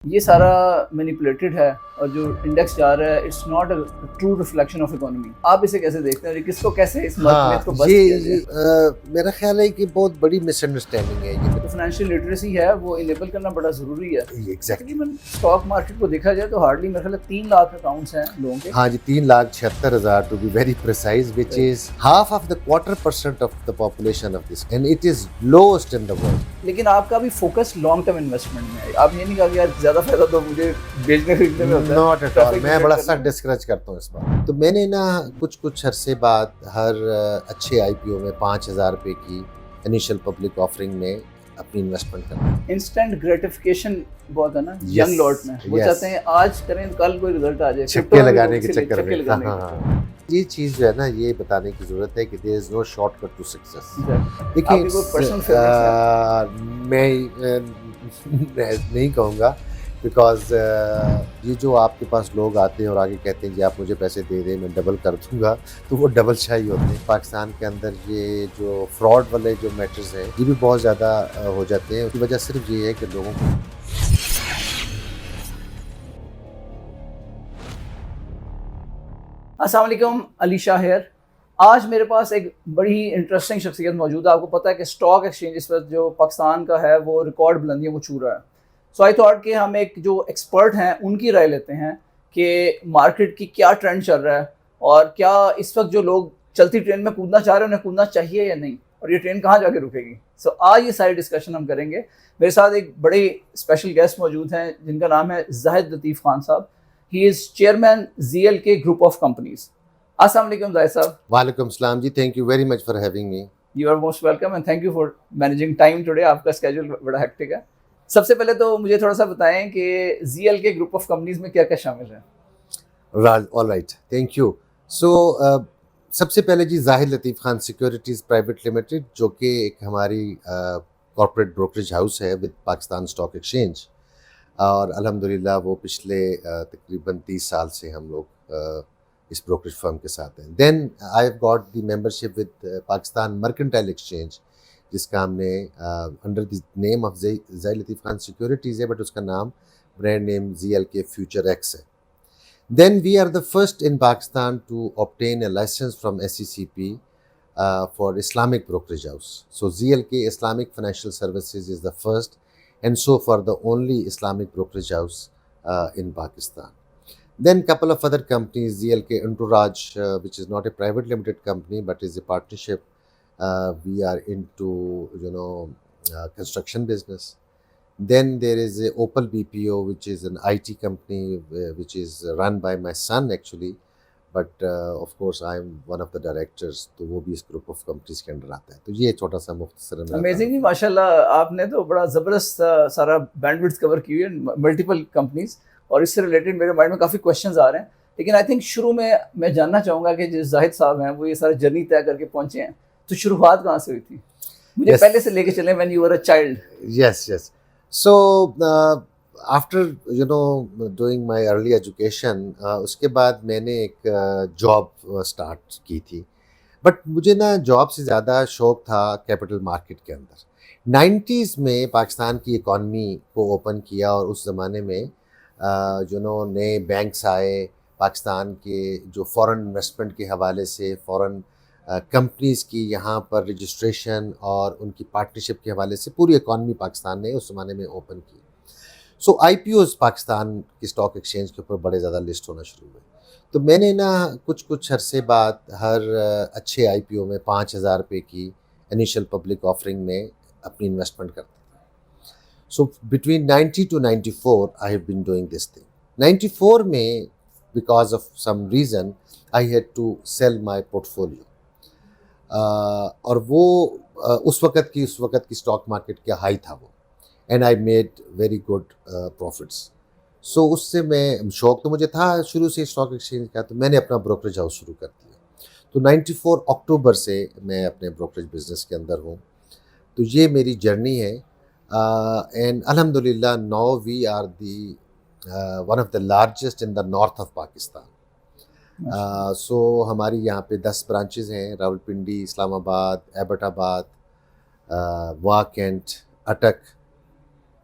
یہ سارا مینیپولیٹڈ ہے اور جو انڈیکس جا رہا ہے it's not a true reflection of economy. آپ اسے کیسے دیکھتے ہیں اور کس کو کیسے اس میتھ کو بس کیا جائے؟ میرا خیال ہے کہ بہت بڑی مس انڈرسٹینڈنگ ہے یہ. جو فائنینشیل لٹریسی ہے وہ انیبل کرنا بڑا ضروری ہے. ایگزیکٹلی. تقریباً اسٹاک مارکیٹ کو دیکھا جائے تو ہارڈلی میرے خیال ہے 3 لاکھ اکاؤنٹس ہیں لوگوں کے. ہاں جی 3,76,000 to be very precise which is half of the 1/4% of the population of this and it is lost in the world. لیکن آپ کا بھی فوکس لانگ ٹرم انویسٹمنٹ میں ہے. آپ یہ نہیں کہا کہ یار زیادہ فائدہ تو مجھے بیچنے خریدنے میں ہوتا ہے. Not at all. میں بڑا سا ڈسکریج کرتا ہوں اس بات. تو میں نے نا کچھ عرصے بعد ہر اچھے آئی پی او میں 5,000 روپے کی انیشیل پبلک آفرنگ میں اپنی انویسٹمنٹ کرنا. انسٹنٹ گریٹیفیکیشن بہت ہے نا ینگ لاٹ میں. وہ چاہتے ہیں آج کریں کل کوئی رزلٹ آ جائے. چھکے لگانے کے چکر میں. یہ چیز جو ہے نا یہ بتانے کی ضرورت ہے کہ دیر از نو شارٹ کٹ ٹو سکسیس. دیکھیے میں نہیں کہوں گا بیکاز یہ جو آپ کے پاس لوگ آتے ہیں اور آگے کہتے ہیں کہ آپ مجھے پیسے دے دیں میں ڈبل کر دوں گا تو وہ ڈبل شاہی ہوتے ہیں. پاکستان کے اندر یہ جو فراڈ والے جو میٹرز ہیں یہ بھی بہت زیادہ ہو جاتے ہیں. اس کی وجہ صرف یہ ہے کہ لوگوں کو السلام علیکم. علی شاہ ہیئر. آج میرے پاس ایک بڑی انٹرسٹنگ شخصیت موجود ہے. آپ کو پتہ ہے کہ اسٹاک ایکسچینج اس وقت جو پاکستان کا ہے وہ ریکارڈ بلندیوں کو چھو رہا ہے. سو آئی تھاٹ کہ ہم ایک جو ایکسپرٹ ہیں ان کی رائے لیتے ہیں کہ مارکیٹ کی کیا ٹرینڈ چل رہا ہے اور کیا اس وقت جو لوگ چلتی ٹرین میں کودنا چاہ رہے ہیں انہیں کودنا چاہیے یا نہیں, اور یہ ٹرین کہاں جا کے رکے گی. سو آج یہ ساری ڈسکشن ہم کریں گے. میرے ساتھ ایک بڑے اسپیشل گیسٹ موجود ہیں جن کا نام ہے زاہد لطیف خان صاحب. He is chairman ZLK group of companies. السلام علیکم زاہد صاحب. وعلیکم السلام جی. Thank you very much for having me. You are most welcome and thank you for managing time today. آپ کا اسکیجول بڑا ہیکٹک ہے. سب سے پہلے تو مجھے تھوڑا سا بتائیں کہ ZLK گروپ آف کمپنیز میں کیا کیا شامل ہے. All right, thank you. So سب سے پہلے جی Zahid Latif Khan securities private limited جو کہ ایک ہماری کارپوریٹ بروکریج ہاؤس ہے ود پاکستان اسٹاک ایکسچینج, اور الحمدللہ وہ پچھلے تقریباً 30 سال سے ہم لوگ اس بروکریج فرم کے ساتھ ہیں. Then I have got the membership with Pakistan mercantile exchange جس کا ہم نے under the name of Zahid Latif Khan securities ہے بٹ اس کا نام brand name ZLK future X ہے. Then we are the first in Pakistan to obtain a license from SECP for Islamic brokerage house. So ZLK Islamic Financial Services is the first and so far the only Islamic brokerage house in Pakistan. Then couple of other companies, ZLK Entourage, which is not a private limited company but is a partnership. We are into construction business. Then there is a Opal BPO, which is an IT company, which is run by my son actually, but of course I am one of the directors. تو وہ بھی اس group of companies کے under آتا ہے. تو یہ چھوٹا سا مختصر. امیزنگ جی, ماشاء اللہ آپ نے تو بڑا زبردست سارا بینڈ وڈتھ کور کی ہوئی ہے, ملٹیپل کمپنیز, اور اس سے ریلیٹڈ میرے مائنڈ میں کافی کویشچنز آ رہے ہیں. لیکن آئی تھنک شروع میں جاننا چاہوں گا کہ جو زاہد صاحب ہیں وہ یہ سارا جرنی طے کر کے پہنچے ہیں, تو شروعات کہاں سے ہوئی تھی؟ مجھے پہلے سے لے کے چلیں when you were a child. Yes. So after doing my early education, اس کے بعد میں نے ایک جاب اسٹارٹ کی تھی, بٹ مجھے نا جاب سے زیادہ شوق تھا کیپٹل مارکیٹ کے اندر. 90s میں پاکستان کی اکانومی کو اوپن کیا اور اس زمانے میں نئے بینکس آئے پاکستان کے, جو فورن انویسٹمنٹ کے حوالے سے فورن کمپنیز کی یہاں پر رجسٹریشن اور ان کی پارٹنرشپ کے حوالے سے پوری اکانومی پاکستان نے اس زمانے میں اوپن کی. سو آئی پی اوز پاکستان کی اسٹاک ایکسچینج کے اوپر بڑے زیادہ لسٹ ہونا شروع ہوئے. تو میں نے نا کچھ عرصے بعد ہر اچھے آئی پی او میں 5,000 روپے کی انیشیل پبلک آفرنگ میں اپنی انویسٹمنٹ کرتا تھا. So between 90 to 94 I have been doing this thing. 94 میں because of some reason I had to sell my portfolio, اور وہ اس وقت کی اسٹاک مارکیٹ کا ہائی تھا وہ, and I made very good profits. So اس سے میں شوق تو مجھے تھا شروع سے اسٹاک ایکسچینج کا, تو میں نے اپنا بروکریج ہاؤس شروع کر دیا. تو 94 اکتوبر سے میں اپنے بروکریج بزنس کے اندر ہوں. تو یہ میری جرنی ہے, اینڈ الحمدللہ now we are the one of the largest in the north of Pakistan. So ہماری یہاں پہ 10 برانچز ہیں, راولپنڈی, اسلام آباد, ایبٹ آباد, واہ کینٹ, اٹک,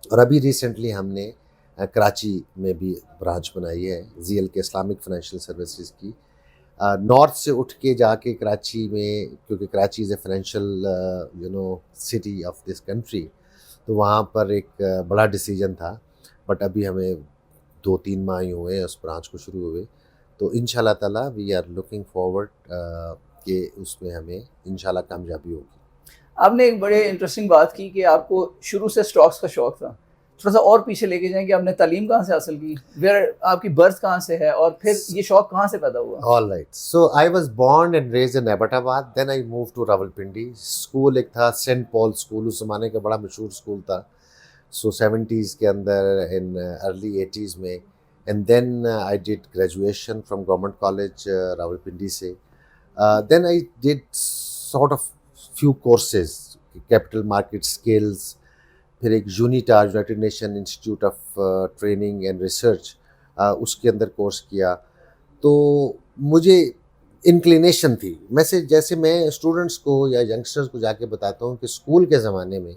اور ابھی ریسنٹلی ہم نے کراچی میں بھی برانچ بنائی ہے Z K Islamic financial services کی. نارتھ سے اٹھ کے جا کے کراچی میں، کیونکہ Karachi is a financial city of this country, تو وہاں پر ایک بڑا ڈیسیجن تھا. بٹ ابھی ہمیں 2-3 ماہ ہی ہوئے ہیں اس برانچ کو شروع ہوئے، تو ان شاء اللہ تعالیٰ وی آر لوکنگ فارورڈ کہ اس میں ہمیں ان شاء اللہ کامیابی ہوگی. آپ نے ایک بڑے انٹرسٹنگ بات کی کہ آپ کو شروع سے اسٹاکس کا شوق تھا. تھوڑا سا اور پیچھے لے کے جائیں کہ آپ نے تعلیم کہاں سے حاصل کی، ویئر آپ کی برتھ کہاں سے ہے، اور پھر یہ شوق کہاں سے پیدا ہوا؟ All right. So I was born and raised in Abbottabad. Then I moved to Rawalpindi. School ایک تھا سینٹ پال اسکول، اس زمانے کا بڑا مشہور اسکول تھا. سو 70s کے اندر، ان ارلی 80s میں. And then I did graduation from government college Rawalpindi سے. Then I did sort of few courses, capital market skills, پھر ایک UNITAR United Nation Institute of Training and Research, اس کے اندر کورس کیا. تو مجھے انکلینیشن تھی، جیسے میں اسٹوڈنٹس کو یا ینگسٹرز کو جا کے بتاتا ہوں کہ اسکول کے زمانے میں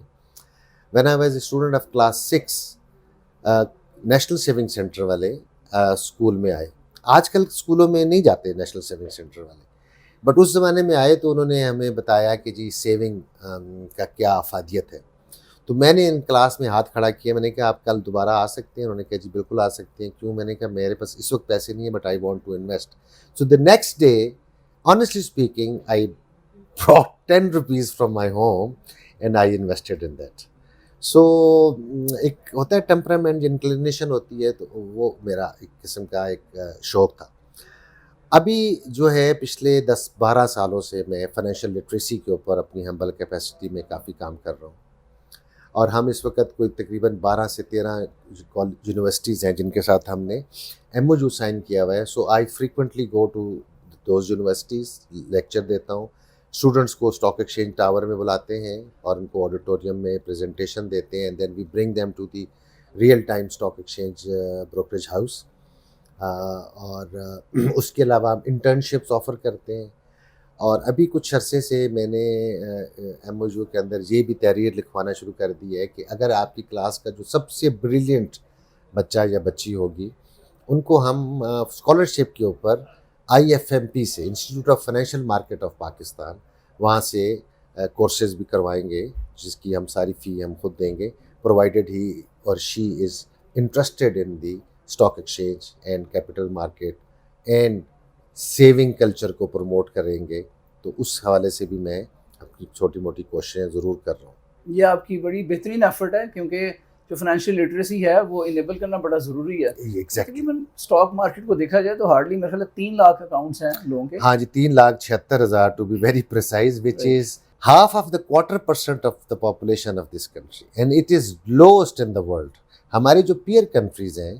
when I was a student of class 6 national saving centre والے اسکول میں آئے. آج کل اسکولوں میں نہیں جاتے نیشنل سیونگ سینٹر والے، بٹ اس زمانے میں آئے تو انہوں نے ہمیں بتایا کہ جی سیونگ کا کیا افادیت ہے. تو میں نے ان کلاس میں ہاتھ کھڑا کیا، میں نے کہا آپ کل دوبارہ آ سکتے ہیں؟ انہوں نے کہا جی بالکل آ سکتے ہیں. کیوں؟ میں نے کہا میرے پاس اس وقت پیسے نہیں ہیں، but I want to invest. So the next day honestly speaking I brought 10 rupees from my home and I invested in that. سو ایک ہوتا ہے ٹیمپرامنٹ، انکلینیشن ہوتی ہے، تو وہ میرا ایک قسم کا ایک شوق تھا. ابھی جو ہے پچھلے 10-12 سالوں سے میں فائنینشیل لٹریسی کے اوپر اپنی ہمبل کیپیسٹی میں کافی کام کر رہا ہوں. اور ہم اس وقت کوئی تقریباً 12 سے 13 یونیورسٹیز ہیں جن کے ساتھ ہم نے ایم او یو سائن کیا ہوا ہے. So I frequently go to those universities, lecture دیتا ہوں. اسٹوڈنٹس کو اسٹاک ایکسچینج ٹاور میں بلاتے ہیں اور ان کو آڈیٹوریم میں پریزنٹیشن دیتے ہیں. Then we bring them to the real time stock exchange brokerage house. اور اس کے علاوہ ہم انٹرنشپس آفر کرتے ہیں. اور ابھی کچھ عرصے سے میں نے ایم او یو کے اندر یہ بھی تحریر لکھوانا شروع کر دی ہے کہ اگر آپ کی کلاس کا جو سب سے بریلینٹ بچہ یا بچی ہوگی، ان کو ہم اسکالرشپ کے اوپر آئی ایف ایم پی سے، institute of financial market of Pakistan, وہاں سے کورسز بھی کروائیں گے جس کی ہم ساری فی ہم خود دیں گے، provided he or she is interested in the stock exchange and capital market and saving culture کو پروموٹ کریں گے. تو اس حوالے سے بھی میں اپنی چھوٹی موٹی کوششیں ضرور کر رہا ہوں. یہ آپ کی بڑی بہترین ایفرٹ ہے، کیونکہ جو فائنینشیل لٹریسی ہے وہ انیبل کرنا بڑا ضروری ہے. تقریباً اسٹاک مارکیٹ کو دیکھا جائے تو ہارڈلی میرے خیال 3 لاکھ اکاؤنٹس ہیں لوگوں کے. ہاں جی، 3,76,000 to be very precise, which is half of the 1/4% of the population of this country and it is lowest in the world. ہمارے جو پیئر کنٹریز ہیں،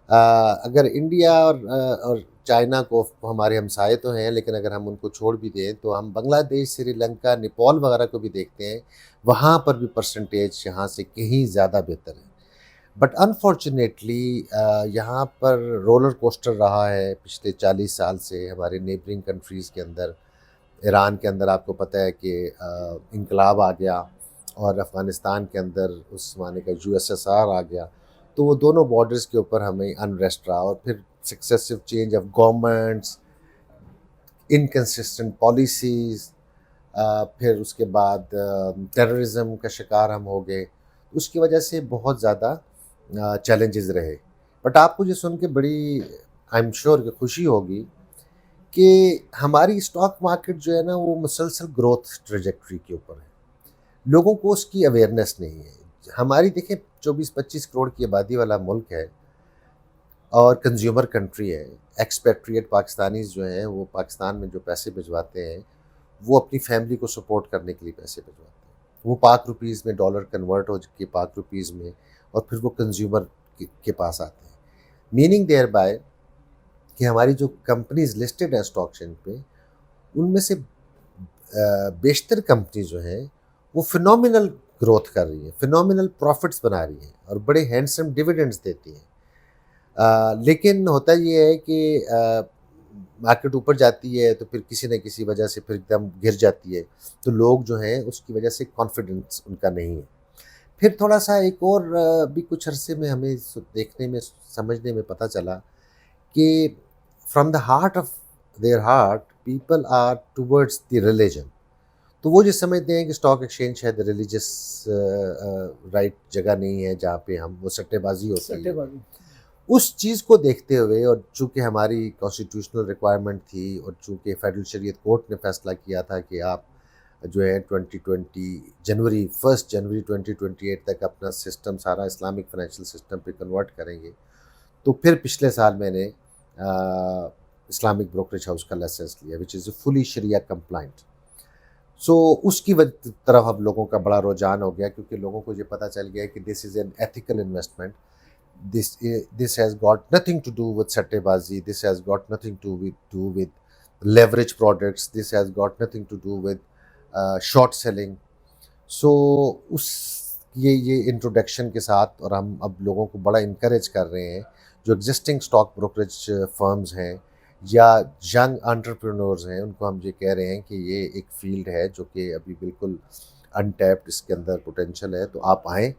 اگر انڈیا اور چائنا کو ہمارے ہمسائے تو ہیں، لیکن اگر ہم ان کو چھوڑ بھی دیں تو ہم بنگلہ دیش، سری لنکا، نیپال وغیرہ کو بھی دیکھتے ہیں، وہاں پر بھی پرسنٹیج یہاں سے کہیں زیادہ بہتر ہے. بٹ انفارچونیٹلی یہاں پر رولر کوسٹر رہا ہے پچھلے 40 سال سے ہمارے نیبرنگ کنٹریز کے اندر. ایران کے اندر آپ کو پتہ ہے کہ انقلاب آ گیا، اور افغانستان کے اندر اس زمانے کا یو ایس ایس آر آ گیا. تو وہ دونوں بارڈرز کے اوپر ہمیں انریسٹ رہا، اور پھر successive change of governments, inconsistent policies, پھر اس کے بعد ٹیررزم کا شکار ہم ہو گئے. اس کی وجہ سے بہت زیادہ چیلنجز رہے. بٹ آپ کو یہ سن کے بڑی آئی ایم شیور کہ خوشی ہوگی کہ ہماری اسٹاک مارکیٹ جو ہے نا وہ مسلسل گروتھ ٹریجیکٹری کے اوپر ہے. لوگوں کو اس کی اویئرنیس نہیں ہے. ہماری دیکھیں 24-25 کروڑ کی آبادی والا ملک ہے اور کنزیومر کنٹری ہے. ایکسپیٹریٹ پاکستانیز جو ہیں وہ پاکستان میں جو پیسے بھجواتے ہیں وہ اپنی فیملی کو سپورٹ کرنے کے لیے پیسے بھجواتے ہیں. وہ پاک روپیز میں ڈالر کنورٹ ہو کے پاک روپیز میں، اور پھر وہ کنزیومر کے پاس آتے ہیں. میننگ دیئر بائی کہ ہماری جو کمپنیز لسٹڈ ہیں اسٹاک ایکسچینج پہ، ان میں سے بیشتر کمپنی جو ہیں وہ فنومینل گروتھ کر رہی ہیں، فنومینل پروفٹس بنا رہی ہیں، اور بڑے ہینڈسم ڈیویڈنڈس دیتی ہیں. لیکن ہوتا یہ ہے کہ مارکیٹ اوپر جاتی ہے تو پھر کسی نہ کسی وجہ سے پھر ایک دم گر جاتی ہے، تو لوگ جو ہیں اس کی وجہ سے کانفیڈنس ان کا نہیں ہے. پھر تھوڑا سا ایک اور بھی کچھ عرصے میں ہمیں دیکھنے میں سمجھنے میں پتہ چلا کہ from the heart of their heart people are towards the religion. تو وہ جو سمجھتے ہیں کہ اسٹاک ایکسچینج شاید ریلیجس رائٹ جگہ نہیں ہے جہاں پہ ہم وہ سٹے بازی ہوتی سٹے ہے. بازی. اس چیز کو دیکھتے ہوئے اور چونکہ ہماری کانسٹیٹیوشنل ریکوائرمنٹ تھی اور چونکہ فیڈرل شریعت کورٹ نے فیصلہ کیا تھا کہ آپ جو ہے 2020 1 جنوری 2028 تک اپنا سسٹم سارا اسلامک فائنینشیل سسٹم پہ کنورٹ کریں گے, تو پھر پچھلے سال میں نے اسلامک بروکریج ہاؤس کا لائسنس لیا وچ از فلی شریعہ کمپلائنٹ. سو اس کی طرف اب لوگوں کا بڑا رجحان ہو گیا کیونکہ لوگوں کو یہ پتہ چل گیا کہ this is an ethical investment. This has got nothing to do with sattebazi. This has got nothing to do with leverage products. This has got nothing to do with short selling. So یہ introduction کے ساتھ اور ہم اب لوگوں کو بڑا encourage کر رہے ہیں جو ایگزسٹنگ اسٹاک بروکریج فرمز ہیں یا ینگ انٹرپرینورز ہیں, ان کو ہم یہ کہہ رہے ہیں کہ یہ ایک فیلڈ ہے جو کہ ابھی بالکل انٹیپڈ, اس کے اندر پوٹینشیل ہے, تو آپ آئیں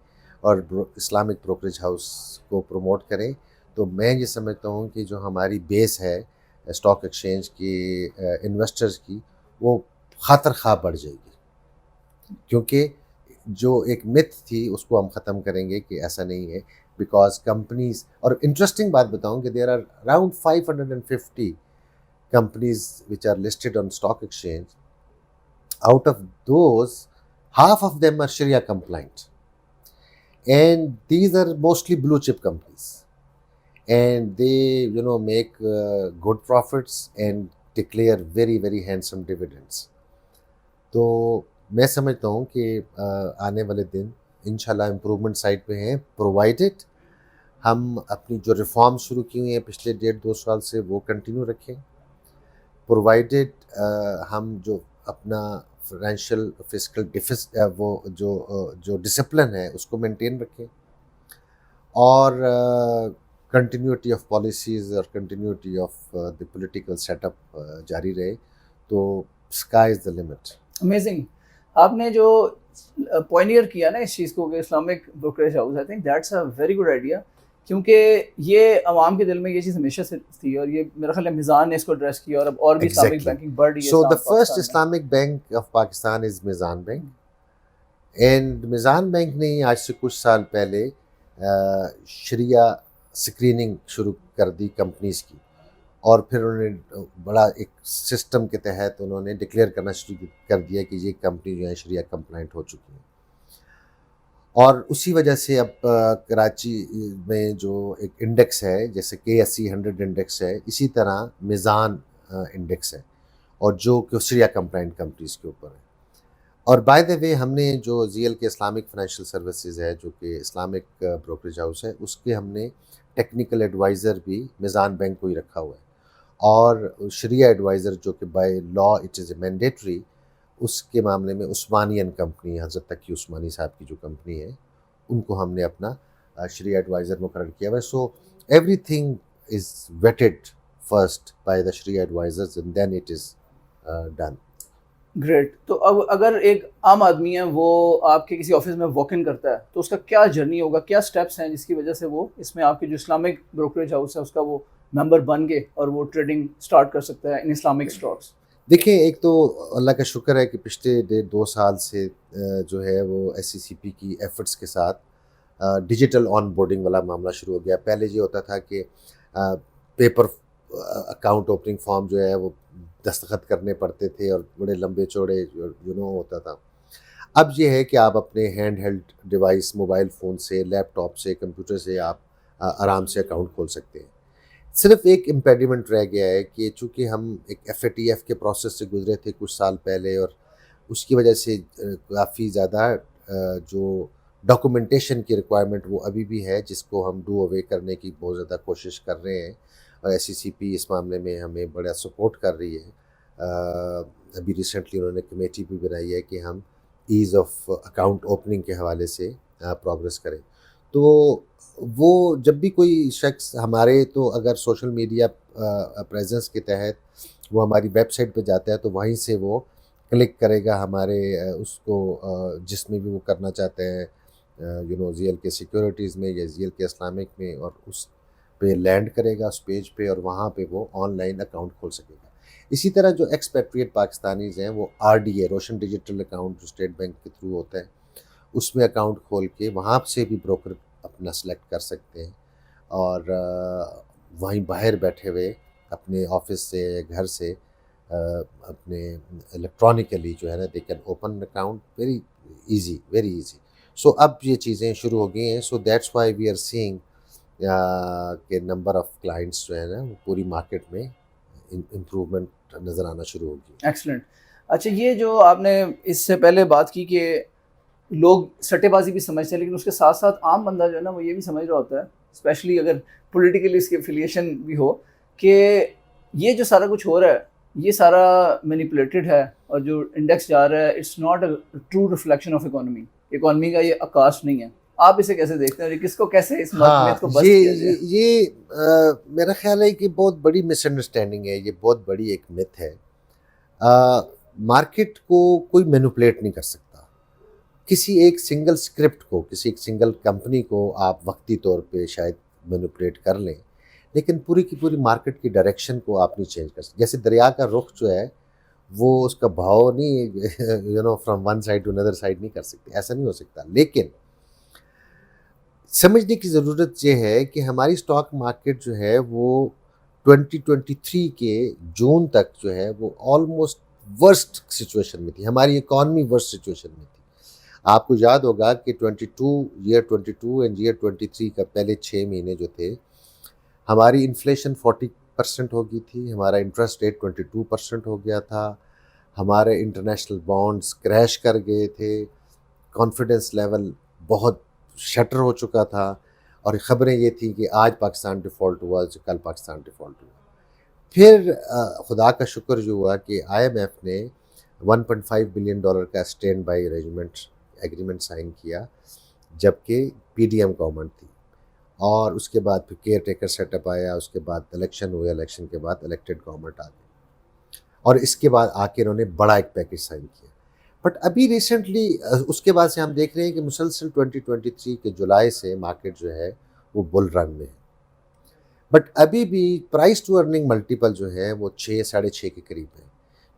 اور اسلامک بروکریج ہاؤس کو پروموٹ کریں. تو میں یہ سمجھتا ہوں کہ جو ہماری بیس ہے اسٹاک ایکسچینج کی انویسٹرز کی, وہ خاطر خواہ بڑھ جائے گی, کیونکہ جو ایک مت تھی اس کو ہم ختم کریں گے کہ ایسا نہیں ہے. بیکاز کمپنیز, اور انٹرسٹنگ بات بتاؤں کہ there are around 550 companies which are listed on stock exchange. Out of those, half of them are Sharia compliant. And these are mostly blue chip companies. And they, make good profits and declare very, very handsome dividends. تو میں سمجھتا ہوں کہ آنے والے دن انشاءاللہ improvement side پہ ہیں, پرووائڈڈ ہم اپنی جو ریفارم شروع کی ہوئی ہیں پچھلے 1.5-2 سال سے وہ کنٹینیو رکھیں, پرووائڈڈ ہم جو اپنا فائنینشیل فسکل وہ جو ڈسپلن ہے اس کو مینٹین رکھیں, اور کنٹینیوٹی آف پالیسیز اور continuity of the political set up جاری رہے. تو sky is the limit. Amazing. آپ نے جو پوائنیئر کیا نا اس چیز کو کہ Islamic brokerage house, I think that's a very good idea, کیونکہ یہ عوام کے دل میں یہ چیز ہمیشہ سے تھی, اور یہ میرا خیال ہے میزان نے اس کو ایڈریس کیا, اور اب اور بھی اسلامک بینکنگ بڑھ رہی ہے. So the first Islamic bank of Pakistan is Meezan bank, and میزان بینک نے آج سے کچھ سال پہلے شریعہ اسکریننگ شروع کر دی کمپنیز کی, اور پھر انہوں نے بڑا ایک سسٹم کے تحت انہوں نے ڈکلیئر کرنا شروع کر دیا کہ یہ کمپنی جو ہے شریعہ کمپلائنٹ ہو چکی ہیں. اور اسی وجہ سے اب کراچی میں جو ایک انڈیکس ہے جیسے KSE 100 انڈیکس ہے, اسی طرح میزان انڈیکس ہے, اور جو کہ شریعہ کمپلائنٹ کمپنیز کے اوپر ہے. اور بائی دا وے ہم نے جو ZL کے اسلامک فائنینشیل سروسز ہے جو کہ اسلامک بروکریج ہاؤس ہے, اس کے ہم نے ٹیکنیکل ایڈوائزر بھی میزان بینک کو ہی رکھا ہوا ہے, اور شریعہ ایڈوائزر جو کہ by law it is a mandatory, اس کے معاملے میں عثمانی کمپنی, حضرت تقی عثمانی صاحب کی جو کمپنی ہے, ان کو ہم نے اپنا شریعہ ایڈوائزر مقرر کیا ہوا ہے. So everything is vetted first by the شریعہ advisors and then it is done. Great. تو اب اگر ایک عام آدمی ہے وہ آپ کے کسی آفس میں واک ان کرتا ہے, تو اس کا کیا جرنی ہوگا, کیا سٹیپس ہیں جس کی وجہ سے وہ اس میں آپ کے جو اسلامک بروکریج ہاؤس ہے اس کا وہ ممبر بن گئے اور وہ ٹریڈنگ سٹارٹ کر سکتا ہے ان اسلامک اسٹاکس؟ دیکھیں, ایک تو اللہ کا شکر ہے کہ پچھلے 1.5-2 سال سے جو ہے وہ SCCP کی ایفرٹس کے ساتھ ڈیجیٹل آن بورڈنگ والا معاملہ شروع ہو گیا. پہلے یہ ہوتا تھا کہ پیپر اکاؤنٹ اوپننگ فارم جو ہے وہ دستخط کرنے پڑتے تھے اور بڑے لمبے چوڑے ہوتا تھا. اب یہ ہے کہ آپ اپنے hand held device, mobile phone سے, لیپ ٹاپ سے, کمپیوٹر سے آپ آرام سے اکاؤنٹ کھول سکتے ہیں. صرف ایک امپیڈیمنٹ رہ گیا ہے کہ چونکہ ہم ایک FATF کے پروسیس سے گزرے تھے کچھ سال پہلے, اور اس کی وجہ سے کافی زیادہ جو ڈاکومنٹیشن کی ریکوائرمنٹ وہ ابھی بھی ہے, جس کو ہم ڈو اوے کرنے کی بہت زیادہ کوشش کر رہے ہیں, اور SCCP اس معاملے میں ہمیں بڑا سپورٹ کر رہی ہے. ابھی ریسنٹلی انہوں نے کمیٹی بھی بنائی ہے کہ ہم ایز آف اکاؤنٹ اوپننگ کے حوالے سے پروگرس کریں. تو وہ جب بھی کوئی شخص ہمارے, تو اگر سوشل میڈیا پریزنس کے تحت وہ ہماری ویب سائٹ پہ جاتا ہے تو وہیں سے وہ کلک کرے گا ہمارے اس کو جس میں بھی وہ کرنا چاہتے ہیں زی ایل کے سیکیورٹیز میں یا زی ایل کے اسلامک میں، اور اس پہ لینڈ کرے گا اس پیج پہ، اور وہاں پہ وہ آن لائن اکاؤنٹ کھول سکے گا. اسی طرح جو ایکسپیٹریٹ پاکستانیز ہیں وہ آر ڈی اے روشن ڈیجیٹل اکاؤنٹ جو اسٹیٹ بینک کے تھرو ہوتا ہے اس میں اکاؤنٹ کھول کے وہاں سے بھی بروکر اپنا سلیکٹ کر سکتے ہیں، اور وہیں باہر بیٹھے ہوئے اپنے آفس سے گھر سے اپنے الیکٹرانکلی جو ہے نا they can open account very easy. So اب یہ چیزیں شروع ہو گئی ہیں. So that's why we are saying کہ نمبر آف کلائنٹس جو ہے نا وہ پوری مارکیٹ میں امپروومنٹ نظر آنا شروع ہوگی. ایکسلنٹ. اچھا یہ جو آپ نے اس سے پہلے بات کی کہ لوگ سٹے بازی بھی سمجھتے ہیں، لیکن اس کے ساتھ ساتھ عام بندہ جو ہے نا وہ یہ بھی سمجھ رہا ہوتا ہے، اسپیشلی اگر پولیٹیکلی اس کی افیلیشن بھی ہو، کہ یہ جو سارا کچھ ہو رہا ہے یہ سارا مینیپولیٹڈ ہے، اور جو انڈیکس جا رہا ہے it's not a true reflection of economy کا یہ عکاس نہیں ہے. آپ اسے کیسے دیکھتے ہیں، کس کو کیسے اس میتھ کو بس کیا جائے؟ یہ میرا خیال ہے کہ بہت بڑی مس انڈرسٹینڈنگ ہے، یہ بہت بڑی ایک مت ہے. مارکیٹ کو کوئی مینوپولیٹ نہیں کر سکتا. کسی ایک سنگل اسکرپٹ کو، کسی ایک سنگل کمپنی کو آپ وقتی طور پہ شاید مینوپولیٹ کر لیں، لیکن پوری کی پوری مارکیٹ کی ڈائریکشن کو آپ نہیں چینج کر سکتے. جیسے دریا کا رخ جو ہے وہ اس کا بہاؤ نہیں فرام ون سائڈ ٹو اندر سائڈ نہیں کر سکتے، ایسا نہیں ہو سکتا. لیکن سمجھنے کی ضرورت یہ ہے کہ ہماری اسٹاک مارکیٹ جو ہے وہ 2023 کے جون تک جو ہے وہ آلموسٹ ورسٹ سچویشن میں تھی. ہماری اکانومی ورسٹ سچویشن میں تھی. آپ کو یاد ہوگا کہ 22 اینڈ ایئر 23 کا پہلے 6 مہینے جو تھے ہماری انفلیشن 40% ہو گئی تھی، ہمارا انٹرسٹ ریٹ 22% ہو گیا تھا، ہمارے انٹرنیشنل بانڈز کریش کر گئے تھے، کانفیڈنس لیول بہت شٹر ہو چکا تھا، اور خبریں یہ تھیں کہ آج پاکستان ڈیفالٹ ہوا، کل پاکستان ڈیفالٹ ہوا. پھر خدا کا شکر جو ہوا کہ آئی ایم ایف نے $1.5 بلین کا اسٹینڈ بائی ایگریمنٹ سائن کیا، جبکہ پی ڈی ایم گورنمنٹ تھی. اور اس کے بعد پھر کیئر ٹیکر سیٹ اپ آیا، اس کے بعد الیکشن ہوئے، الیکشن کے بعد الیکٹڈ گورنمنٹ آ گئی، اور اس کے بعد آ کے انہوں نے بڑا ایک پیکج سائن کیا. بٹ ابھی ریسنٹلی اس کے بعد سے ہم دیکھ رہے ہیں کہ مسلسل 2023 کے جولائی سے مارکیٹ جو ہے وہ بل رن میں ہے. بٹ ابھی بھی پرائز ٹو ارننگ ملٹیپل جو ہے وہ 6-6.5 کے قریب ہے.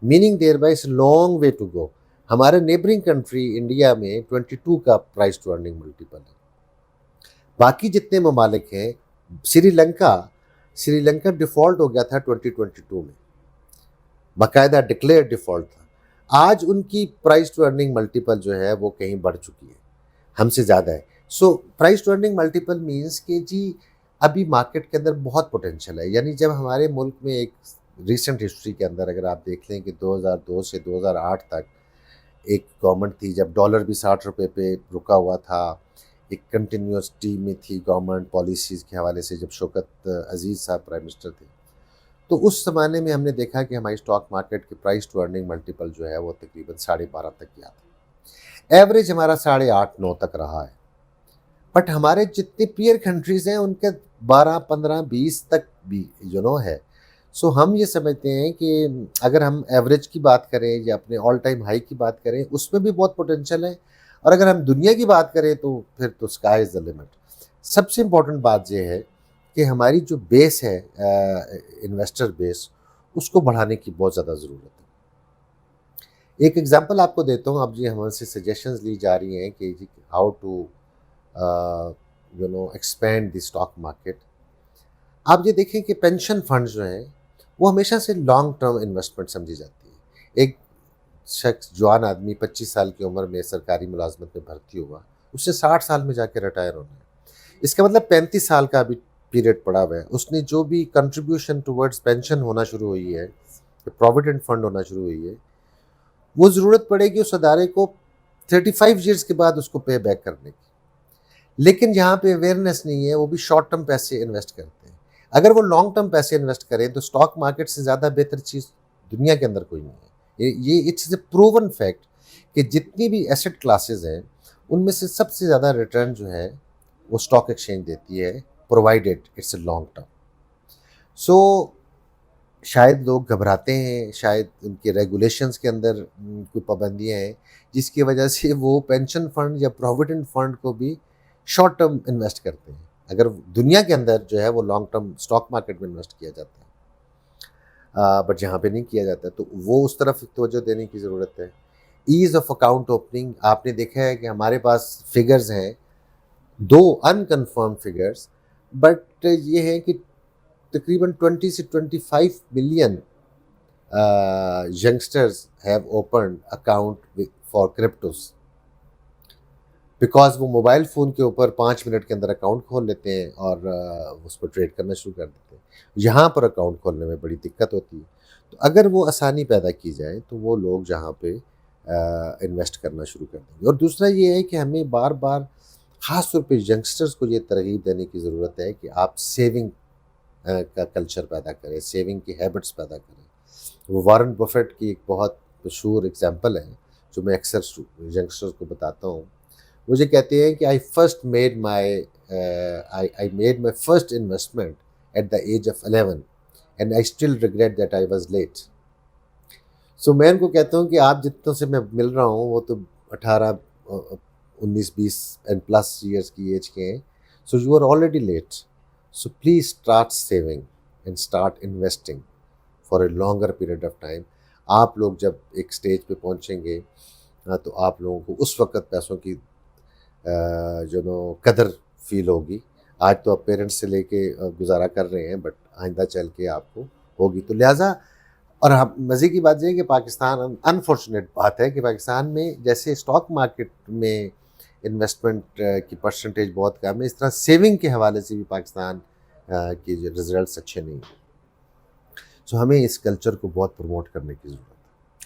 Meaning thereby it's long way to go. ہمارے نیبرنگ کنٹری انڈیا میں 22 کا پرائز ٹو ارننگ ملٹیپل ہے. باقی جتنے ممالک ہیں، سری لنکا ڈیفالٹ ہو گیا تھا 2022 میں، باقاعدہ ڈکلیئر ڈیفالٹ تھا. آج ان کی پرائز ٹو ارننگ ملٹیپل جو ہے وہ کہیں بڑھ چکی ہے، ہم سے زیادہ ہے. So price to earning multiple means کہ جی ابھی مارکیٹ کے اندر بہت پوٹینشیل ہے. یعنی جب ہمارے ملک میں ایک ریسنٹ ہسٹری کے اندر اگر آپ دیکھ لیں کہ 2002 سے 2008 تک ایک گورنمنٹ تھی جب ڈالر بھی 60 روپے پہ رکا ہوا تھا، ایک کنٹینیوسٹی میں تھی گورنمنٹ پالیسیز کے حوالے سے، جب شوکت عزیز صاحب پرائم منسٹر تھے، تو اس زمانے میں ہم نے دیکھا کہ ہماری اسٹاک مارکیٹ کی پرائز ٹو ارننگ ملٹیپل جو ہے وہ تقریباً 12.5 تک گیا تھا. ایوریج ہمارا 8.5-9 تک رہا ہے. بٹ ہمارے جتنے پیئر کنٹریز ہیں ان کے 12, 15, 20 تک بھی ہے. سو ہم یہ سمجھتے ہیں کہ اگر ہم ایوریج کی بات کریں یا اپنے آل ٹائم ہائی کی بات کریں اس میں بھی بہت پوٹینشیل ہے، اور اگر ہم دنیا کی بات کریں تو پھر تو اسکائی از دا لمٹ. سب سے امپورٹنٹ بات یہ ہے کہ ہماری جو بیس ہے انویسٹر بیس، اس کو بڑھانے کی بہت زیادہ ضرورت ہے. ایک ایگزامپل آپ کو دیتا ہوں. اب جی ہم سے سجیشنز لی جا رہی ہیں کہ جی how to expand the stock market. آپ یہ دیکھیں کہ پینشن فنڈ جو ہیں وہ ہمیشہ سے لانگ ٹرم انویسٹمنٹ سمجھی جاتی ہے. ایک شخص جوان آدمی 25 سال کی عمر میں سرکاری ملازمت میں بھرتی ہوا، اس سے 60 سال میں جا کے ریٹائر ہونا ہے. اس کا مطلب 35 سال کا ابھی پیریڈ پڑا ہوا ہے. اس نے جو بھی کنٹریبیوشن ٹورڈز پینشن ہونا شروع ہوئی ہے، پروویڈنٹ فنڈ ہونا شروع ہوئی ہے، وہ ضرورت پڑے گی اس ادارے کو 35 ایئرس کے بعد اس کو پے بیک کرنے کی. لیکن یہاں پہ اویئرنیس نہیں ہے، وہ بھی شارٹ ٹرم پیسے انویسٹ کرتے ہیں. اگر وہ لانگ ٹرم پیسے انویسٹ کریں تو اسٹاک مارکیٹ سے زیادہ بہتر چیز دنیا کے اندر کوئی نہیں ہے. یہ اٹس اے پروون فیکٹ کہ جتنی بھی ایسٹ کلاسز ہیں ان میں سے سب سے زیادہ ریٹرن جو ہے وہ اسٹاک ایکسچینج دیتی ہے، provided it's a long term. So شاید لوگ گھبراتے ہیں, شاید ان کے ریگولیشنز کے اندر کوئی پابندیاں ہیں جس کی وجہ سے وہ پینشن فنڈ یا پروویڈنٹ فنڈ کو بھی شارٹ ٹرم انویسٹ کرتے ہیں. اگر دنیا کے اندر جو ہے وہ لانگ ٹرم اسٹاک مارکیٹ میں انویسٹ کیا جاتا ہے, بٹ جہاں پہ نہیں کیا جاتا تو وہ اس طرف توجہ دینے کی ضرورت ہے. ایز آف اکاؤنٹ اوپننگ, آپ نے دیکھا ہے کہ ہمارے پاس فگرز ہیں, 2 انکنفرم فگرز, بٹ یہ ہے کہ تقریباً 20 سے 25 million youngsters have opened account for cryptos because وہ موبائل فون کے اوپر 5 منٹ کے اندر اکاؤنٹ کھول لیتے ہیں اور اس پر ٹریڈ کرنا شروع کر دیتے ہیں. یہاں پر اکاؤنٹ کھولنے میں بڑی دقت ہوتی ہے, تو اگر وہ آسانی پیدا کی جائے تو وہ لوگ جہاں پہ انویسٹ کرنا شروع کر دیں گے. اور دوسرا یہ ہے کہ ہمیں بار بار خاص طور پہ ینگسٹرز کو یہ ترغیب دینے کی ضرورت ہے کہ آپ سیونگ کا کلچر پیدا کریں, سیونگ کی ہیبٹس پیدا کریں. وہ وارن بفیٹ کی ایک بہت مشہور ایگزامپل ہے جو میں اکثر ینگسٹرز کو بتاتا ہوں. مجھے کہتے ہیں کہ I made my first investment at the age of 11 and I still regret that I was late. So میں ان کو کہتا ہوں کہ آپ جتنوں سے میں مل رہا ہوں وہ تو 18, 19, 20 and plus years کی ایج کے ہیں. So you are already late. So please start saving and start investing for a longer period of time. آپ لوگ جب ایک سٹیج پہ پہنچیں گے تو آپ لوگوں کو اس وقت پیسوں کی جو قدر فیل ہوگی. آج تو آپ پیرنٹس سے لے کے گزارا کر رہے ہیں, بٹ آئندہ چل کے آپ کو ہوگی. تو لہٰذا, اور مزے کی بات یہ ہے کہ پاکستان, انفارچونیٹ بات ہے کہ پاکستان میں جیسے اسٹاک مارکیٹ میں انویسٹمنٹ کی پرسنٹیج بہت کم ہے, اس طرح سیونگ کے حوالے سے بھی پاکستان کی رزلٹس اچھے نہیں ہیں. سو ہمیں اس کلچر کو بہت پروموٹ کرنے کی ضرورت ہے.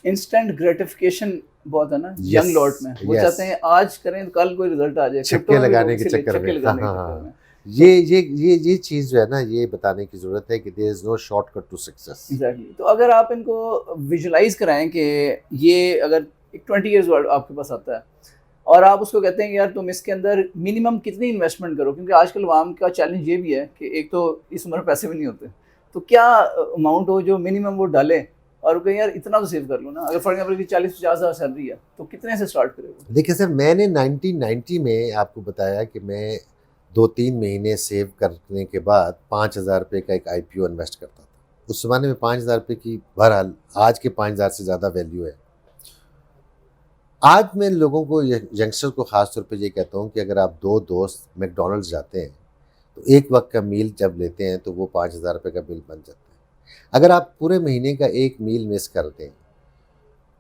انسٹنٹ گریٹیفیکیشن بہت ہے نا ینگ لاٹ میں, وہ چاہتے ہیں آج کریں تو کل کوئی رزلٹ آ جائے, چھکے لگانے کے چکر میں. یہ چیز جو ہے نا, یہ بتانے کی ضرورت ہے کہ there is no shortcut to success. Exactly. تو اگر آپ ان کو ویژولائز کرائیں کہ یہ اگر ایک 20 ایئرز آپ کے پاس آتا ہے اور آپ اس کو کہتے ہیں کہ یار تم اس کے اندر منیمم کتنی انویسٹمنٹ کرو, کیونکہ آج کل عوام کا چیلنج یہ بھی ہے کہ ایک تو اس عمر پیسے بھی نہیں ہوتے, تو کیا اماؤنٹ ہو جو منیمم وہ ڈالے اور کہیں یار اتنا تو سیو کر لو نا. اگر فار ایگزامپل 40-50 ہزار سیلری ہے تو کتنے سے اسٹارٹ کرے گا؟ دیکھیں سر, میں نے 1990 میں آپ کو بتایا کہ میں 2-3 مہینے سیو کرنے کے بعد 5,000 روپے کا ایک IPO انویسٹ کرتا تھا. اس زمانے میں 5,000 روپے کی بہرحال آج کے 5,000 سے زیادہ ویلیو ہے. آج میں لوگوں کو, ینگسٹر کو خاص طور پہ یہ کہتا ہوں کہ اگر آپ 2 دوست میک ڈونلڈس جاتے ہیں تو ایک وقت کا میل جب لیتے ہیں تو وہ 5,000 روپے کا بل بن جاتا ہے. اگر آپ پورے مہینے کا ایک میل مس کرتے ہیں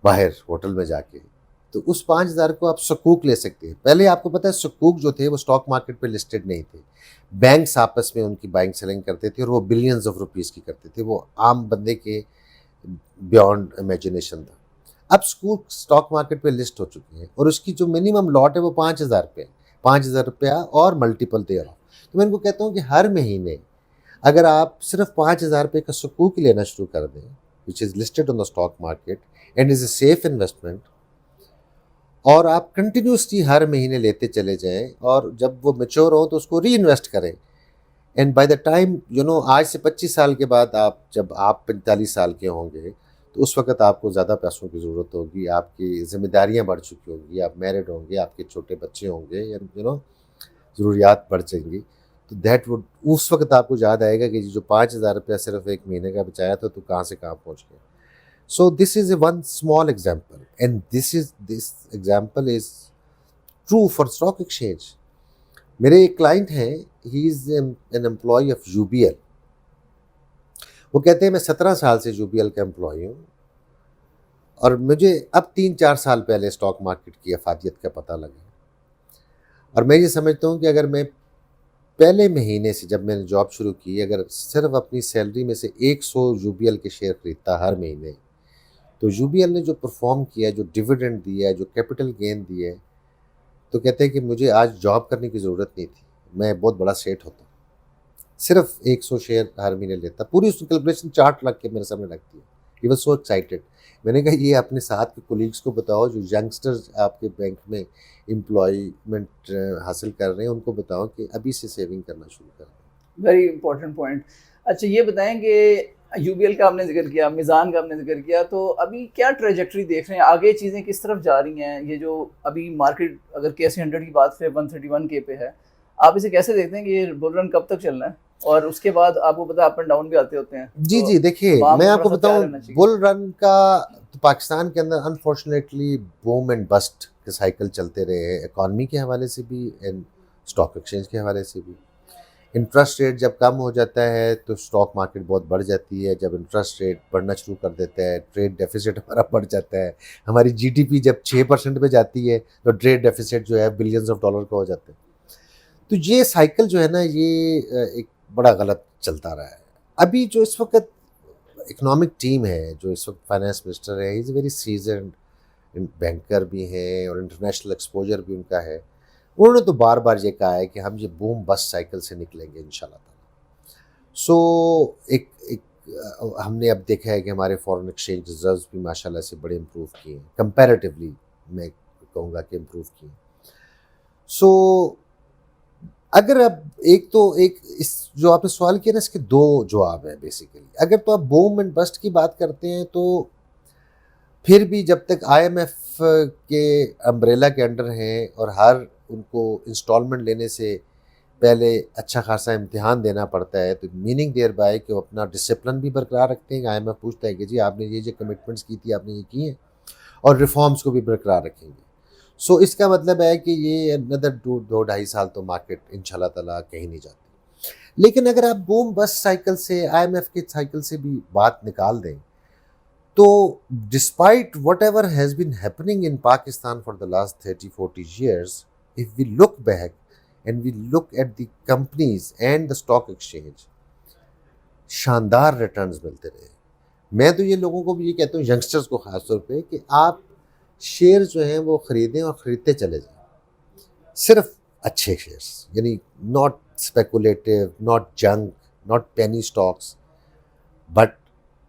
باہر ہوٹل میں جا کے, تو اس 5,000 کو آپ سکوک لے سکتے ہیں. پہلے آپ کو پتہ ہے سکوک جو تھے وہ اسٹاک مارکیٹ پہ لسٹڈ نہیں تھے, بینکس آپس میں ان کی بائنگ سیلنگ کرتے تھے اور وہ بلینز آف روپیز کی کرتے تھے. وہ عام بندے کے بیانڈ امیجنیشن تھا. اب سکوک اسٹاک مارکیٹ پہ لسٹ ہو چکے ہیں اور اس کی جو منیمم لاٹ ہے وہ 5,000 روپے, 5,000 روپیہ اور ملٹیپل دے رہا ہوں. تو میں ان کو کہتا ہوں کہ ہر مہینے اگر آپ صرف 5,000 روپے کا سکوک لینا شروع کر دیں, which is listed on the stock market and is a safe investment, اور آپ کنٹینیوسلی ہر مہینے لیتے چلے جائیں اور جب وہ میچور ہوں تو اس کو ری انویسٹ کریں, اینڈ بائی دا ٹائم آج سے 25 سال کے بعد جب آپ 45 سال کے ہوں گے تو اس وقت آپ کو زیادہ پیسوں کی ضرورت ہوگی, آپ کی ذمہ داریاں بڑھ چکی ہوں گی, آپ میرڈ ہوں گے, آپ کے چھوٹے بچے ہوں گے, ضروریات بڑھ جائیں گی. تو اس وقت آپ کو یاد آئے گا کہ جو 5,000 روپیہ صرف ایک مہینے کا بچایا تھا تو کہاں سے کہاں پہنچ گیا. So this is a one small example and this example is true for stock exchange. میرے ایک کلائنٹ ہیں, he is an employee of UBL. وہ کہتے ہیں میں 17 سال سے UBL کا امپلائی ہوں اور مجھے اب 3-4 سال پہلے اسٹاک مارکیٹ کی افادیت کا پتہ لگا, اور میں یہ سمجھتا ہوں کہ اگر میں پہلے مہینے سے جب میں نے جاب شروع کی اگر صرف اپنی سیلری میں سے 100 UBL کے شیئر خریدتا ہر مہینے, تو UBL نے جو پرفارم کیا, جو ڈیویڈنڈ دیا, جو کیپٹل گین دیے, تو کہتے ہیں کہ مجھے آج جاب کرنے کی ضرورت نہیں تھی, میں بہت بڑا سیٹ ہوتا, صرف 100 شیئر ہر مہینے لیتا. پوری اس کی کیلکولیشن چارٹ رکھ کے میرے سامنے رکھتی ہے. He was so excited. میں نے کہا یہ اپنے ساتھ کے کولیگس کو بتاؤ جو ینگسٹرز آپ کے بینک میں امپلائمنٹ حاصل کر رہے ہیں, ان کو بتاؤ کہ ابھی سے سیونگ کرنا شروع کر دیں. Very important point. اچھا یہ بتائیں کہ UBL کا ہم نے ذکر کیا, میزان کا ہم نے ذکر کیا, تو ابھی کیا ٹریجیکٹری دیکھ رہے ہیں, آگے چیزیں کس طرف جا رہی ہیں؟ یہ جو ابھی مارکیٹ اگر KC100 کی بات کریں 131K پہ ہے, آپ اسے کیسے دیکھتے ہیں کہ یہ بل رن کب تک چلنا ہے؟ اور اس کے بعد آپ کو پتا اپ اینڈ ڈاؤن بھی آتے ہوتے ہیں. جی جی دیکھیے عوام میں کو آپ کو تھوڑا سا تیار بتاؤں رہنا چاہیے. بل رن کا تو پاکستان کے اندر انفارچونیٹلی بوم اینڈ بسٹ کے سائیکل چلتے رہے ہیں, اکانومی کے حوالے سے بھی اینڈ اسٹاک ایکسچینج کے حوالے سے بھی. انٹرسٹ ریٹ جب کم ہو جاتا ہے تو اسٹاک مارکیٹ بہت بڑھ جاتی ہے, جب انٹرسٹ ریٹ بڑھنا شروع کر دیتا ہے ٹریڈ ڈیفیسٹ ہمارا بڑھ جاتا ہے, ہماری GDP جب 6% پہ جاتی ہے تو ٹریڈ ڈیفیسٹ جو ہے بلینز آف ڈالر کا ہو جاتا ہے. تو یہ سائیکل جو ہے نا یہ ایک بڑا غلط چلتا رہا ہے. ابھی جو اس وقت اکنامک ٹیم ہے, جو اس وقت فائنانس منسٹر ہے, از اے ویری سیزنڈ بینکر بھی ہیں اور انٹرنیشنل ایکسپوجر بھی ان کا ہے. انہوں نے تو بار بار یہ کہا ہے کہ ہم یہ بوم بس سائیکل سے نکلیں گے انشاءاللہ تعالیٰ. سو ایک ہم نے اب دیکھا ہے کہ ہمارے فارن ایکسچینج ریزروز بھی ماشاءاللہ سے بڑے امپروو کیے ہیں, کمپیریٹیولی میں کہوں گا کہ امپروو کیے ہیں. سو اگر اب ایک اس جو آپ نے سوال کیا نا اس کے دو جواب ہیں بیسیکلی. اگر تو آپ بوم اینڈ بسٹ کی بات کرتے ہیں تو پھر بھی جب تک IMF کے امبریلا کے انڈر ہیں اور ہر ان کو انسٹالمنٹ لینے سے پہلے اچھا خاصا امتحان دینا پڑتا ہے, تو میننگ دیئر بائی کہ وہ اپنا ڈسپلن بھی برقرار رکھتے ہیں. IMF پوچھتا ہے کہ جی آپ نے یہ کمٹمنٹس کی تھی آپ نے یہ کی ہیں, اور ریفارمز کو بھی برقرار رکھیں گے. سو اس کا مطلب ہے کہ یہ اندر 2-2.5 سال تو مارکیٹ انشاءاللہ تعالیٰ کہیں نہیں جاتی. لیکن اگر آپ بوم بس سائیکل سے IMF کے سائیکل سے بھی بات نکال دیں تو despite what ever has been happening in Pakistan for the last 30-40 years, if we look back and we look at the companies and the stock exchange, شاندار ریٹرنز ملتے رہے. میں تو یہ لوگوں کو بھی یہ کہتا ہوں, ینگسٹرز کو خاص طور پہ, کہ آپ شیئر جو ہیں وہ خریدیں اور خریدتے چلے جائیں, صرف اچھے شیئرز, یعنی not speculative, not junk, not penny stocks, but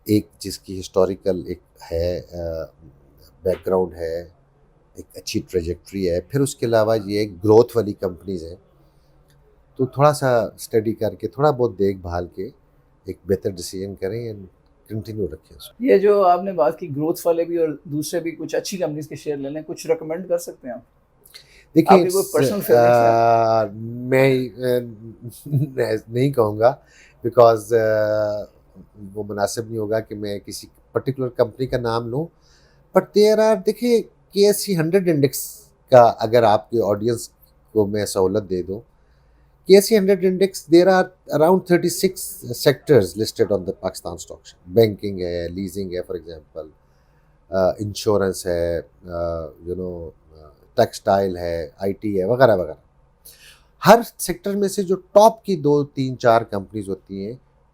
ایک جس کی ہسٹوریکل ایک ہے بیک گراؤنڈ ہے, ایک اچھی ٹریجیکٹری ہے. پھر اس کے علاوہ یہ گروتھ والی کمپنیز ہیں, تو تھوڑا سا اسٹڈی کر کے تھوڑا بہت دیکھ بھال کے ایک بہتر ڈیسیجن کریں اینڈ کنٹینیو رکھیں اس کو. یہ جو آپ نے بات کی گروتھ والے بھی اور دوسرے بھی کچھ اچھی کمپنیز کے شیئر لے لیں, کچھ ریکمینڈ کر سکتے ہیں آپ؟ دیکھیں آپ کی کوئی پرسنل فیوریٹس میں نہیں کہوں گا, بیکاز وہ مناسب نہیں ہوگا کہ میں کسی پرٹیکولر کمپنی کا نام لوں. بٹ دیر آر, دیکھیے KSE 100 انڈیکس کا اگر آپ کے آڈینس کو میں سہولت دے دوں, KSE 100 index there are around 36 sectors listed on the Pakistan stock exchange. Banking ہے, لیزنگ ہے, فار ایگزامپل انشورنس ہے, ٹیکسٹائل ہے, IT ہے, وغیرہ وغیرہ. ہر سیکٹر میں سے جو ٹاپ کی 2-3-4 کمپنیز ہوتی ہیں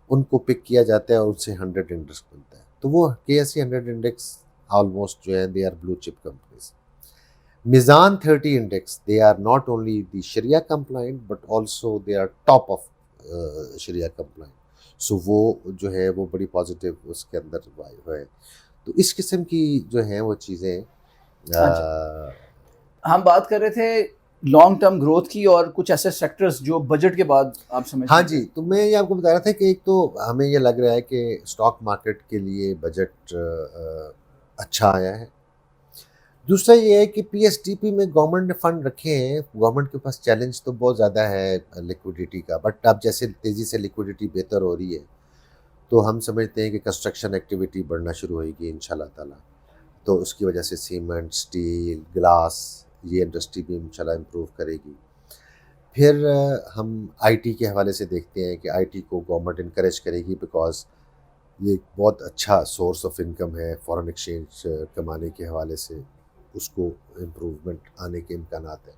ان کو پک کیا جاتا ہے اور ان سے 100 انڈیکس بنتا ہے. تو وہ KSE 100 انڈیکس آلموسٹ جو ہے دے آر بلو چپ companies. Meezan 30 index, they are not only the شریعہ compliant but also they are top of شریعہ کمپلائنٹ. سو وہ جو ہے وہ بڑی پازیٹیو اس کے اندر ہے. تو اس قسم کی جو ہیں وہ چیزیں. ہم بات کر رہے تھے لانگ ٹرم گروتھ کی اور کچھ ایسے سیکٹرز جو بجٹ کے بعد آپ سمجھتے ہیں. ہاں جی, تو میں یہ آپ کو بتا رہا تھا کہ ایک تو ہمیں یہ لگ رہا ہے کہ اسٹاک مارکیٹ کے لیے بجٹ اچھا آیا ہے. دوسرا یہ ہے کہ PSDP میں گورنمنٹ نے فنڈ رکھے ہیں. گورنمنٹ کے پاس چیلنج تو بہت زیادہ ہے لیکوڈیٹی کا, بٹ اب جیسے تیزی سے لیکوڈیٹی بہتر ہو رہی ہے تو ہم سمجھتے ہیں کہ کنسٹرکشن ایکٹیویٹی بڑھنا شروع ہوئے گی انشاءاللہ تعالیٰ. تو اس کی وجہ سے سیمنٹ, اسٹیل, گلاس, یہ انڈسٹری بھی انشاءاللہ امپروو کرے گی. پھر ہم IT کے حوالے سے دیکھتے ہیں کہ IT کو گورنمنٹ انکریج کرے گی, بیکاز یہ ایک بہت اچھا سورس آف انکم ہے. فارن ایکسچینج کمانے کے حوالے سے اس کو امپروومنٹ آنے کے امکانات ہیں.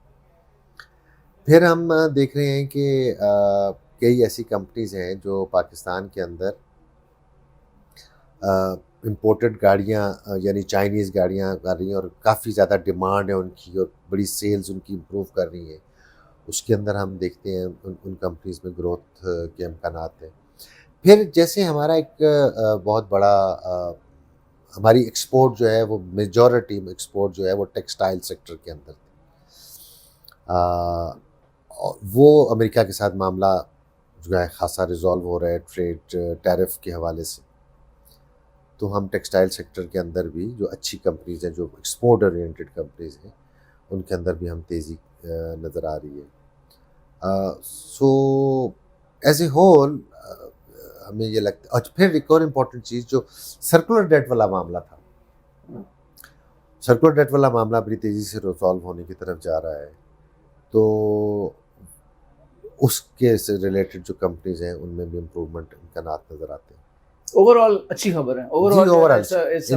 پھر ہم دیکھ رہے ہیں کہ کئی ایسی کمپنیز ہیں جو پاکستان کے اندر امپورٹڈ گاڑیاں یعنی چائنیز گاڑیاں کر رہی ہیں, اور کافی زیادہ ڈیمانڈ ہے ان کی اور بڑی سیلز ان کی امپروو کر رہی ہیں. اس کے اندر ہم دیکھتے ہیں ان کمپنیز میں گروتھ کے امکانات ہیں. پھر جیسے ہمارا ایک بہت بڑا ہماری ایکسپورٹ جو ہے وہ میجورٹی ایکسپورٹ جو ہے وہ ٹیکسٹائل سیکٹر کے اندر تھی. وہ امریکہ کے ساتھ معاملہ جو ہے خاصا ریزالو ہو رہا ہے ٹریڈ ٹیرف کے حوالے سے. تو ہم ٹیکسٹائل سیکٹر کے اندر بھی جو اچھی کمپنیز ہیں، جو ایکسپورٹ اورینٹیڈ کمپنیز ہیں، ان کے اندر بھی ہم تیزی نظر آ رہی ہے. سو ایز اے ہول ہمیں یہ لگتا ہے. اور پھر ایک اور امپورٹنٹ چیز جو سرکولر ڈیٹ والا معاملہ تھا، سرکولر ڈیٹ والا معاملہ بڑی تیزی سے ریزالو ہونے کی طرف جا رہا ہے. تو اس کے سے ریلیٹڈ جو کمپنیز ہیں ان میں بھی امپروومنٹ امکانات نظر آتے ہیں. اوور آل اچھی خبر ہے. Over all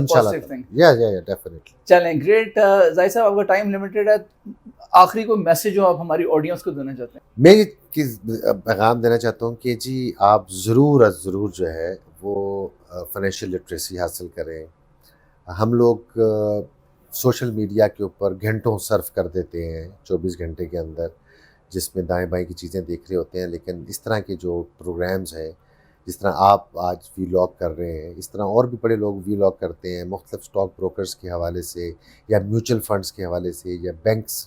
positive thing. یا ڈیفینیٹلی. چلیں گریٹ. زاہد صاحب آپ کا ٹائم لمیٹڈ ہے, آخری کوئی میسج جو آپ ہماری آڈینس کو دینا چاہتے ہیں؟ میں یہ پیغام دینا چاہتا ہوں کہ جی آپ ضرور از ضرور جو ہے وہ فائنینشیل لٹریسی حاصل کریں. ہم لوگ سوشل میڈیا کے اوپر گھنٹوں صرف کر دیتے ہیں 24 گھنٹے کے اندر, جس میں دائیں بائیں کی چیزیں دیکھ رہے ہوتے ہیں. لیکن اس طرح کے جو پروگرامز ہیں, جس طرح آپ آج وی لاگ کر رہے ہیں, اس طرح اور بھی بڑے لوگ وی لاگ کرتے ہیں مختلف اسٹاک بروکرز کے حوالے سے یا میوچل فنڈز کے حوالے سے یا بینکس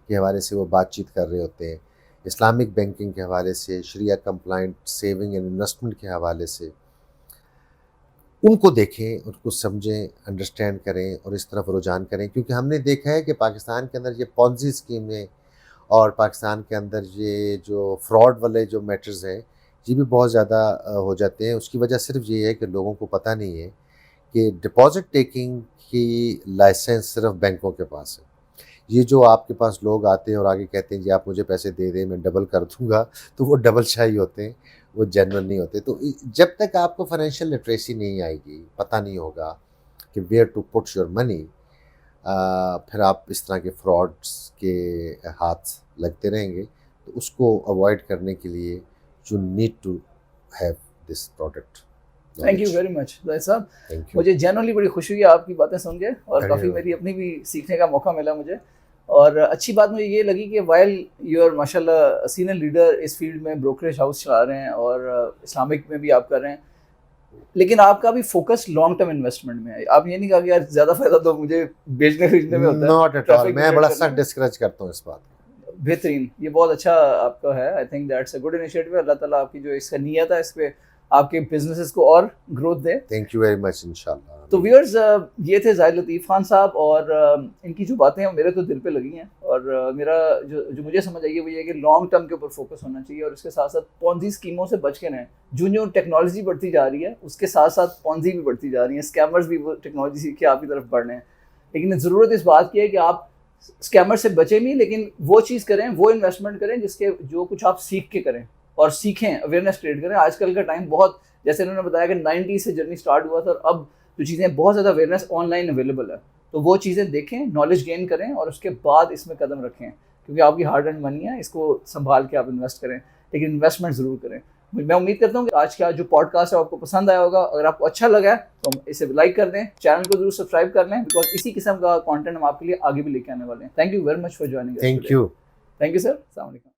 کے حوالے سے وہ بات چیت کر رہے ہوتے ہیں, اسلامک بینکنگ کے حوالے سے, شریعہ کمپلائنٹ سیونگ اینڈ انویسٹمنٹ کے حوالے سے. ان کو دیکھیں, ان کو سمجھیں, انڈرسٹینڈ کریں اور اس طرف رجحان کریں. کیونکہ ہم نے دیکھا ہے کہ پاکستان کے اندر یہ پونزی اسکیمیں اور پاکستان کے اندر یہ جو فراڈ والے جو میٹرز ہیں یہ بھی بہت زیادہ ہو جاتے ہیں. اس کی وجہ صرف یہ ہے کہ لوگوں کو پتہ نہیں ہے کہ ڈپازٹ ٹیکنگ کی لائسنس صرف بینکوں کے پاس ہے. یہ جو آپ کے پاس لوگ آتے ہیں اور آگے کہتے ہیں جی آپ مجھے پیسے دے دیں میں ڈبل کر دوں گا, تو وہ ڈبل شاہی ہوتے ہیں, وہ جنرل نہیں ہوتے. تو جب تک آپ کو فائنینشیل لٹریسی نہیں آئے گی, پتہ نہیں ہوگا کہ where to put your money, پھر آپ اس طرح کے فراڈس کے ہاتھ لگتے رہیں گے. تو اس کو اوائڈ کرنے کے لیے you need to have this product. Thank you very much Zahid صاحب. مجھے جنرلی بڑی خوشی ہوئی آپ کی باتیں سن کے, اور کافی میری اپنی بھی سیکھنے کا موقع ملا مجھے. اور اچھی بات مجھے یہ لگی کہ وائل یو آر ماشاء اللہ سینئر لیڈر اس فیلڈ میں, بروکریج ہاؤس چلا رہے ہیں اور اسلامک میں بھی آپ کر رہے ہیں, لیکن آپ کا بھی فوکس لانگ ٹرم انویسٹمنٹ میں ہے. آپ یہ نہیں کہا کہ یار زیادہ فائدہ تو مجھے بیچنے خریدنے میں ہوتا ہے. ناٹ ایٹ آل, میں بڑا سخت ڈسکریج کرتا ہوں اس بات کو. بہترین, یہ بہت اچھا آپ کا ہے. I think that's a good initiative. اللہ تعالیٰ آپ کی جو اس کا نیت ہے اس پہ آپ کے بزنسز کو اور growth they. Thank you very مچ. انشاءاللہ. تو ویورز, یہ تھے زاہد لطیف خان صاحب, اور ان کی جو باتیں ہیں میرے تو دل پہ لگی ہیں. اور میرا جو مجھے سمجھ آئی ہے وہ یہ ہے کہ لانگ ٹرم کے اوپر فوکس ہونا چاہیے, اور اس کے ساتھ ساتھ پونزی اسکیموں سے بچ کے رہیں. جو ٹیکنالوجی بڑھتی جا رہی ہے اس کے ساتھ ساتھ پونزی بھی بڑھتی جا رہی ہیں, اسکیمرز بھی وہ ٹیکنالوجی سیکھ کے آپ کی طرف بڑھ رہے ہیں. لیکن ضرورت اس بات کی ہے کہ آپ اسکیمر سے بچیں بھی, لیکن وہ چیز کریں, وہ انویسٹمنٹ کریں جس کے جو کچھ آپ سیکھ کے کریں, اور سیکھیں, اویئرنیس کریٹ کریں. آج کل کا ٹائم بہت, جیسے انہوں نے بتایا کہ 90 سے جرنی سٹارٹ ہوا تھا, اور اب جو چیزیں بہت زیادہ اویئرنیس آن لائن اویلیبل ہے, تو وہ چیزیں دیکھیں, نالج گین کریں, اور اس کے بعد اس میں قدم رکھیں, کیونکہ آپ کی ہارڈ اینڈ منی ہے, اس کو سنبھال کے آپ انویسٹ کریں, لیکن انویسٹمنٹ ضرور کریں. میں امید کرتا ہوں کہ آج کا جو پوڈ کاسٹ ہے آپ کو پسند آیا ہوگا. اگر آپ کو اچھا لگا ہے تو اسے لائک کر دیں, چینل کو ضرور سبسکرائب کر لیں, بیکاز اسی قسم کا کانٹینٹ ہم آپ کے لیے آگے بھی لے کے آنے والے ہیں. Thank you very much for joining. Thank you. Thank you sir. السلام علیکم.